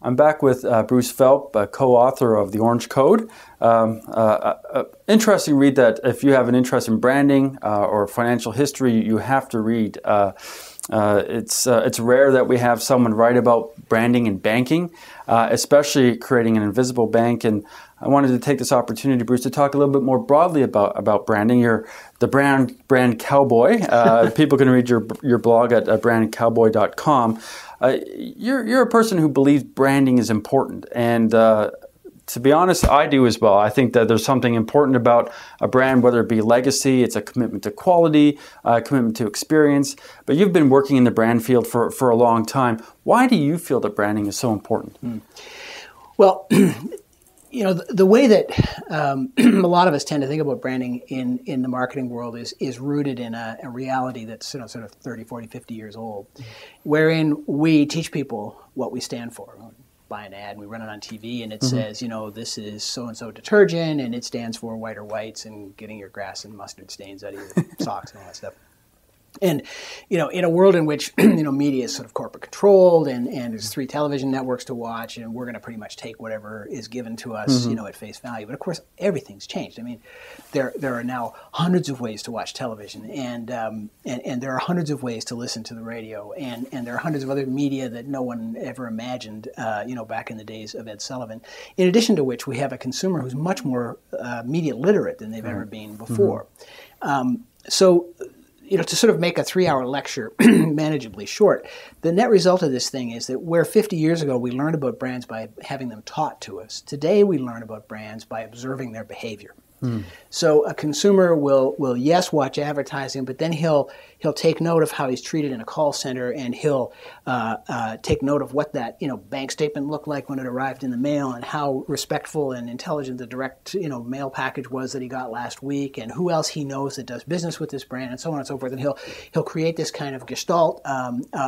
I'm back with Bruce Philp, co-author of The Orange Code. Interesting read that if you have an interest in branding or financial history, you have to read. It's rare that we have someone write about branding and banking, especially creating an invisible bank. And I wanted to take this opportunity, Bruce, to talk a little bit more broadly about branding. You're the brand cowboy. People can read your blog at brandcowboy.com. You're a person who believes branding is important, and to be honest, I do as well. I think that there's something important about a brand, whether it be legacy, it's a commitment to quality, a commitment to experience. But you've been working in the brand field for a long time. Why do you feel that branding is so important? Well, the way that a lot of us tend to think about branding in the marketing world is rooted in a reality that's sort of 30, 40, 50 years old, wherein we teach people what we stand for. Buy an ad and we run it on TV and it says, this is so-and-so detergent and it stands for whiter whites and getting your grass and mustard stains out of your socks and all that stuff. And, in a world in which, media is sort of corporate controlled and there's 3 television networks to watch and we're going to pretty much take whatever is given to us, at face value. But of course, everything's changed. I mean, there are now hundreds of ways to watch television and there are hundreds of ways to listen to the radio and there are hundreds of other media that no one ever imagined, back in the days of Ed Sullivan. In addition to which, we have a consumer who's much more media literate than they've ever been before. To sort of make a 3-hour lecture manageably short, the net result of this thing is that where 50 years ago we learned about brands by having them taught to us, today we learn about brands by observing their behavior. So a consumer will watch advertising, but then he'll take note of how he's treated in a call center, and he'll take note of what that bank statement looked like when it arrived in the mail, and how respectful and intelligent the direct mail package was that he got last week, and who else he knows that does business with this brand, and so on and so forth. And he'll create this kind of gestalt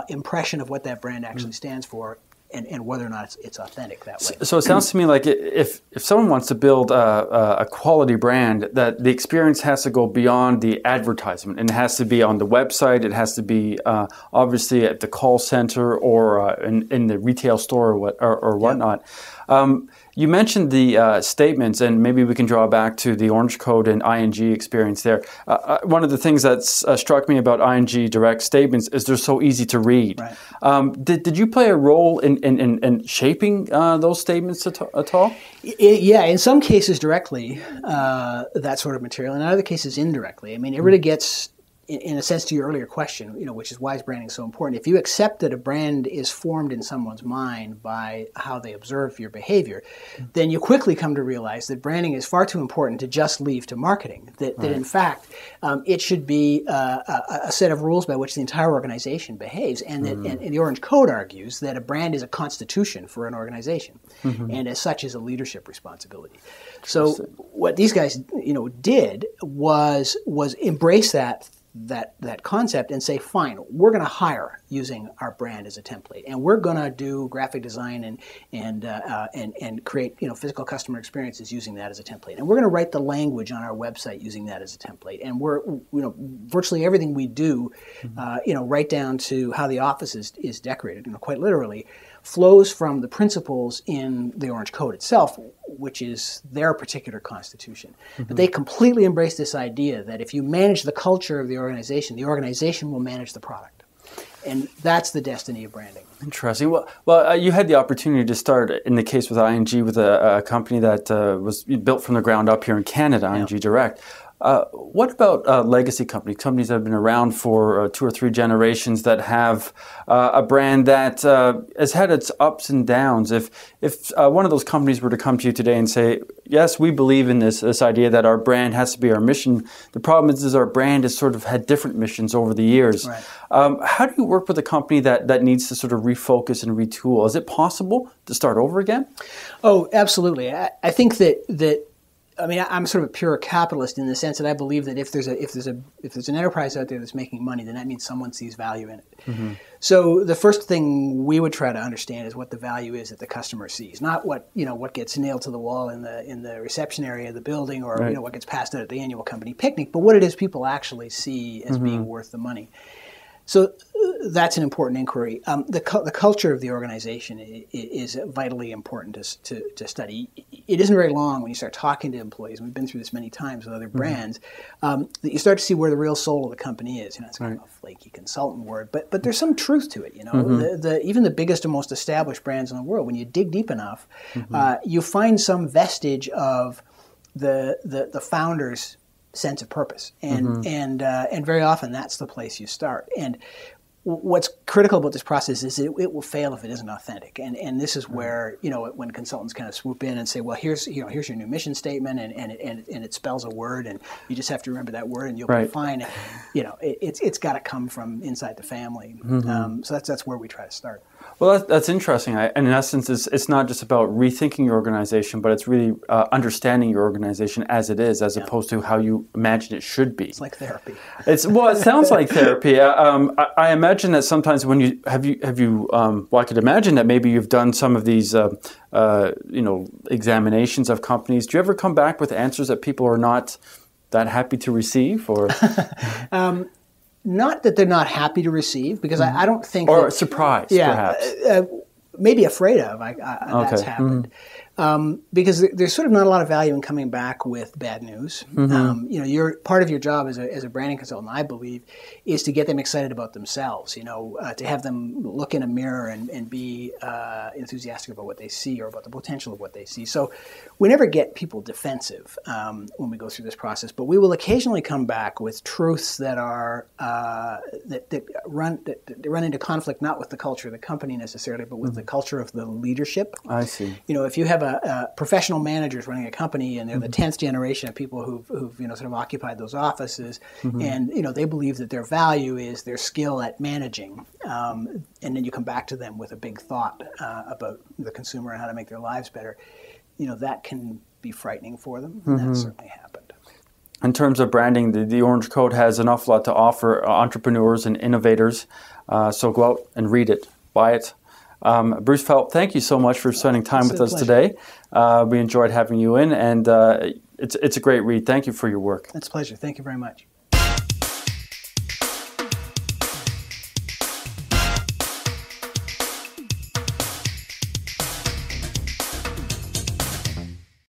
impression of what that brand actually stands for. And whether or not it's authentic that way. So it sounds to me like if someone wants to build a quality brand, that the experience has to go beyond the advertisement. And it has to be on the website. It has to be obviously at the call center or in the retail store or whatnot. You mentioned the statements, and maybe we can draw back to the Orange Code and ING experience there. One of the things that's struck me about ING direct statements is they're so easy to read. Right. Did you play a role in shaping those statements at all? Yeah, in some cases directly, that sort of material, and in other cases indirectly. I mean, it really gets, in a sense, to your earlier question, which is why is branding so important. If you accept that a brand is formed in someone's mind by how they observe your behavior, then you quickly come to realize that branding is far too important to just leave to marketing. That in fact, it should be a set of rules by which the entire organization behaves. And that and the Orange Code argues that a brand is a constitution for an organization, and as such is a leadership responsibility. So what these guys, did was embrace that concept and say, fine, we're going to hire using our brand as a template, and we're going to do graphic design and create physical customer experiences using that as a template, and we're going to write the language on our website using that as a template, and we're virtually everything we do, right down to how the office is decorated, quite literally, flows from the principles in the Orange Code itself, which is their particular constitution. But they completely embrace this idea that if you manage the culture of the organization will manage the product. And that's the destiny of branding. Interesting. Well, you had the opportunity to start, in the case with ING, with a company that was built from the ground up here in Canada, ING Direct. What about legacy companies that have been around for 2 or 3 generations that have a brand that has had its ups and downs? If one of those companies were to come to you today and say, yes, we believe in this idea that our brand has to be our mission. The problem is our brand has sort of had different missions over the years. Right. How do you work with a company that needs to sort of refocus and retool? Is it possible to start over again? Oh, absolutely. I think that I mean, I'm sort of a pure capitalist in the sense that I believe that if there's an enterprise out there that's making money, then that means someone sees value in it. So the first thing we would try to understand is what the value is that the customer sees, not what gets nailed to the wall in the reception area of the building, or what gets passed out at the annual company picnic, but what it is people actually see as being worth the money. So that's an important inquiry. The culture of the organization is vitally important to study. It isn't very long when you start talking to employees, and we've been through this many times with other brands, that you start to see where the real soul of the company is. It's kind of a flaky consultant word, but there's some truth to it. Even the biggest and most established brands in the world, when you dig deep enough, you find some vestige of the founders' sense of purpose, and very often that's the place you start. And what's critical about this process is it will fail if it isn't authentic, and this is where when consultants kind of swoop in and say, well, here's your new mission statement, and it spells a word, and you just have to remember that word, and you'll be fine. It's got to come from inside the family. So that's where we try to start. Well, that's interesting. And in essence, it's not just about rethinking your organization, but it's really understanding your organization as it is, as opposed to how you imagine it should be. It's like therapy. It sounds like therapy. I imagine that sometimes when you I could imagine that maybe you've done some of these examinations of companies. Do you ever come back with answers that people are not that happy to receive, or? Not that they're not happy to receive, because I don't think... Or surprised, perhaps. Maybe afraid of. That's happened. Because there's sort of not a lot of value in coming back with bad news. Part of your job as a branding consultant, I believe, is to get them excited about themselves. To have them look in a mirror and be enthusiastic about what they see, or about the potential of what they see. So we never get people defensive when we go through this process, but we will occasionally come back with truths that are that run into conflict, not with the culture of the company necessarily, but with the culture of the leadership. I see. If you have professional managers running a company, and they're the 10th generation of people who've sort of occupied those offices, and they believe that their value is their skill at managing, and then you come back to them with a big thought about the consumer and how to make their lives better, that can be frightening for them, and that certainly happened. In terms of branding, the Orange Code has an awful lot to offer entrepreneurs and innovators, so go out and read it, buy it. Bruce Philp, thank you so much for spending time with us today. We enjoyed having you in, and it's a great read. Thank you for your work. It's a pleasure. Thank you very much.